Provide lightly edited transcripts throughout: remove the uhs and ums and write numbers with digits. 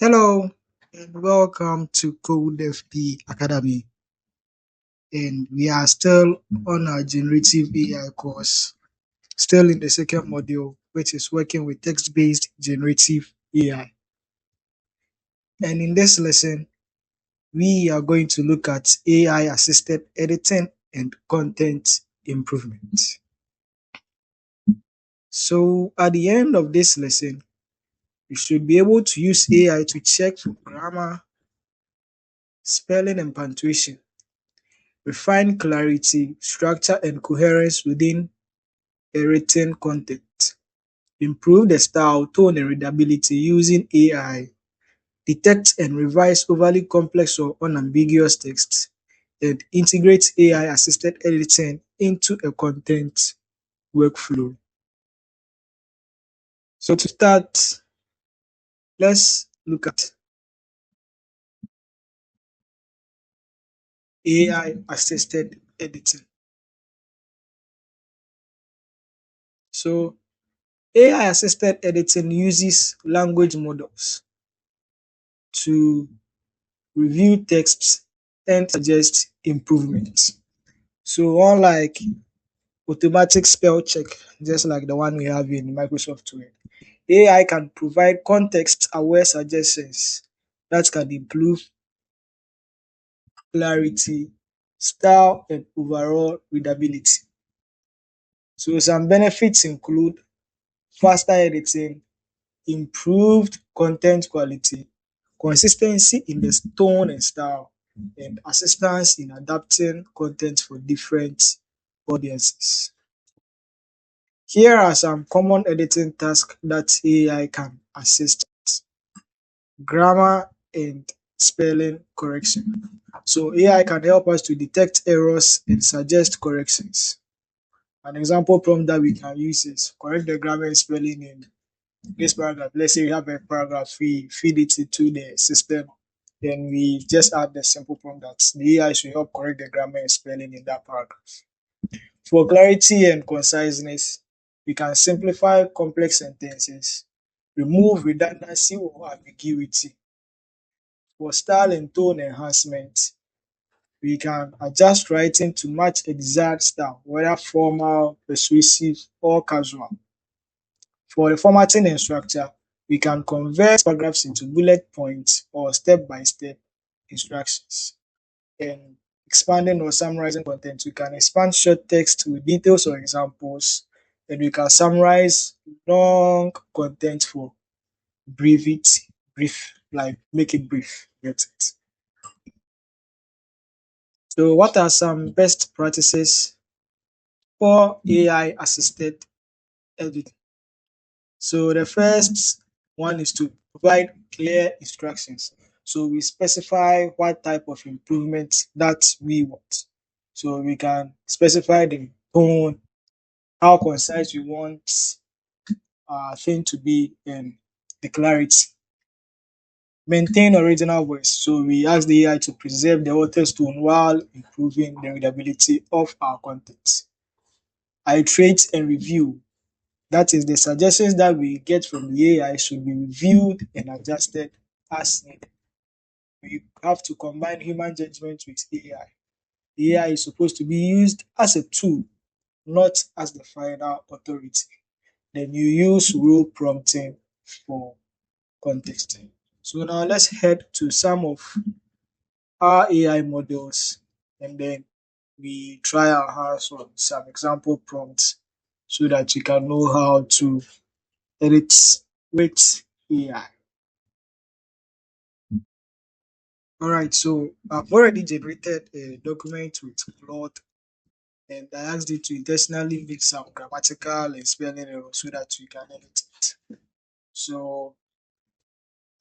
Hello and welcome to Code FP Academy. And we are still on our generative AI course, still in the second module, which is working with text based generative AI. And in this lesson, we are going to look at AI assisted editing and content improvement. So, at the end of this lesson, you should be able to use AI to check for grammar, spelling, and punctuation, refine clarity, structure, and coherence within a written content, improve the style, tone, and readability using AI, detect and revise overly complex or unambiguous text, and integrate AI assisted editing into a content workflow. So, to start, let's look at AI assisted editing. So, AI assisted editing uses language models to review texts and suggest improvements. So unlike automatic spell check, just like the one we have in Microsoft Word, AI can provide context-aware suggestions that can improve clarity, style, and overall readability. So some benefits include faster editing, improved content quality, consistency in the tone and style, and assistance in adapting content for different audiences. Here are some common editing tasks that AI can assist with: grammar and spelling correction. So AI can help us to detect errors and suggest corrections. An example prompt that we can use is correct the grammar and spelling in this paragraph. Let's say we have a paragraph, we feed it into the system, then we just add the simple prompt that the AI should help correct the grammar and spelling in that paragraph. For clarity and conciseness, we can simplify complex sentences, remove redundancy or ambiguity. For style and tone enhancement, we can adjust writing to match a desired style, whether formal, persuasive, or casual. For the formatting and structure, we can convert paragraphs into bullet points or step-by-step instructions. And expanding or summarizing content, we can expand short text with details or examples, and we can summarize long content for brevity, brief, like make it brief. Get it? So, what are some best practices for AI assisted editing? So the first one is to provide clear instructions. So we specify what type of improvement that we want. So we can specify the tone, how concise we want our thing to be, and the clarity. Maintain original voice. So we ask the AI to preserve the author's tone while improving the readability of our content. Iterate and review. That is, the suggestions that we get from the AI should be reviewed and adjusted as needed. We have to combine human judgment with AI. The AI is supposed to be used as a tool, not as the final authority. Then you use rule prompting for context. So now let's head to some of our AI models, and then we try our hands on some example prompts so that you can know how to edit with AI. All right, so I've already generated a document with Claude, and I asked it to intentionally make some grammatical and spelling errors so that we can edit it. So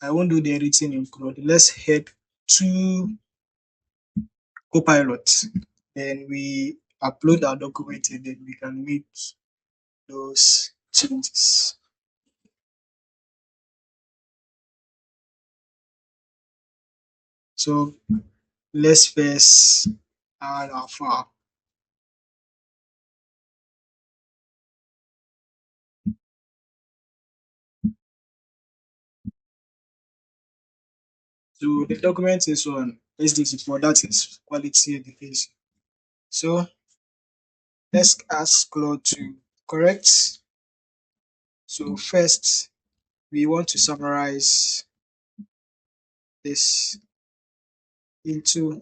I won't do the editing in Claude. Let's head to Copilot. Then we upload our document and then we can make those changes. So let's first add our file. So the document is on SDG4, that is quality education. So let's ask Claude to correct. So first, we want to summarize this into,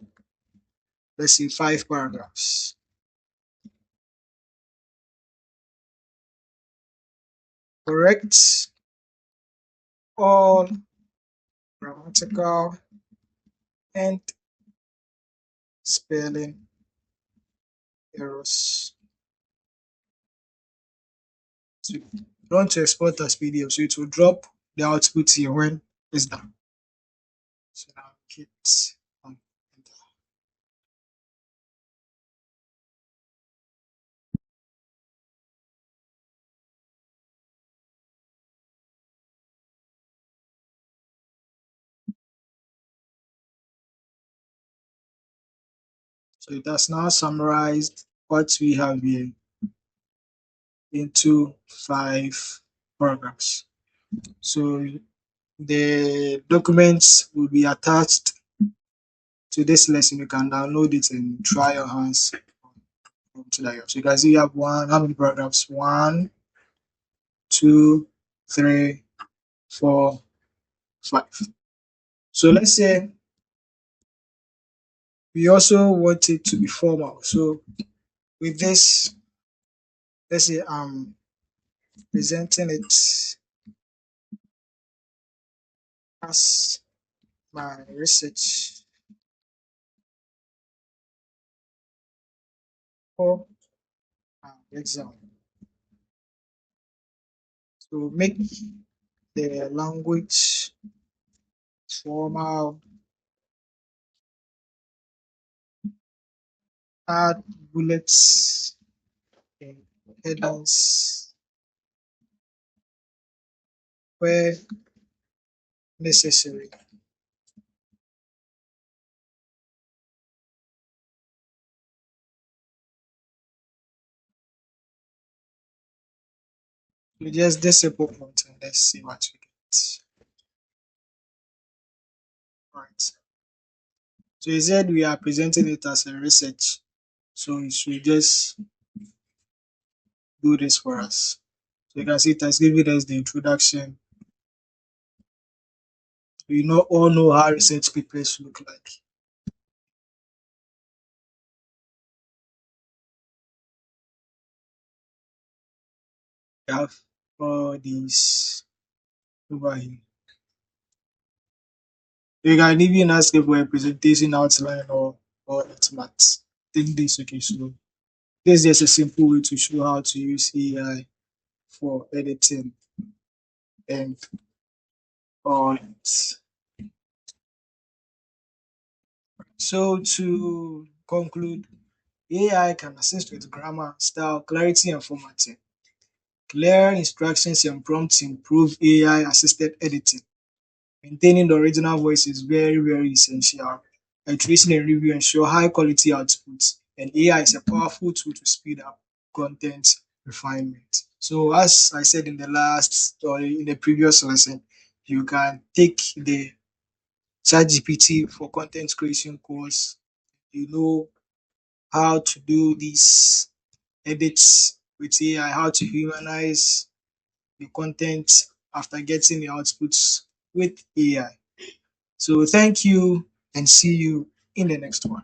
let's say, 5 paragraphs. Correct all grammatical and spelling errors. So you want to export as PDF, so it will drop the output here when it's done. So now hit on enter. So it has now summarized what we have here into 5 paragraphs. So the documents will be attached to this lesson. You can download it and try your hands to that. So you can see you have how many paragraphs? One, two, three, 4, 5. So let's say we also want it to be formal. So with this, let's say I'm presenting it as my research for exam. So make the language formal, add bullets and headings where necessary. So just this simple prompt and let's see what we get. Right. So he said we are presenting it as a research. So it should just do this for us. So you can see it has given us the introduction. We all know how research papers look like. We have all these over here. You can even ask it for a presentation outline or it's maths. Think this, okay. So this is just a simple way to show how to use AI for editing and all it. So to conclude, AI can assist with grammar, style, clarity, and formatting. Clear instructions and prompts improve AI assisted editing. Maintaining the original voice is very, very essential. Iteration and review ensure high quality outputs, and AI is a powerful tool to speed up content refinement. So, as I said in the last or in the previous lesson, you can take the ChatGPT for content creation course. You know how to do these edits with AI, how to humanize the content after getting the outputs with AI. So thank you and see you in the next one.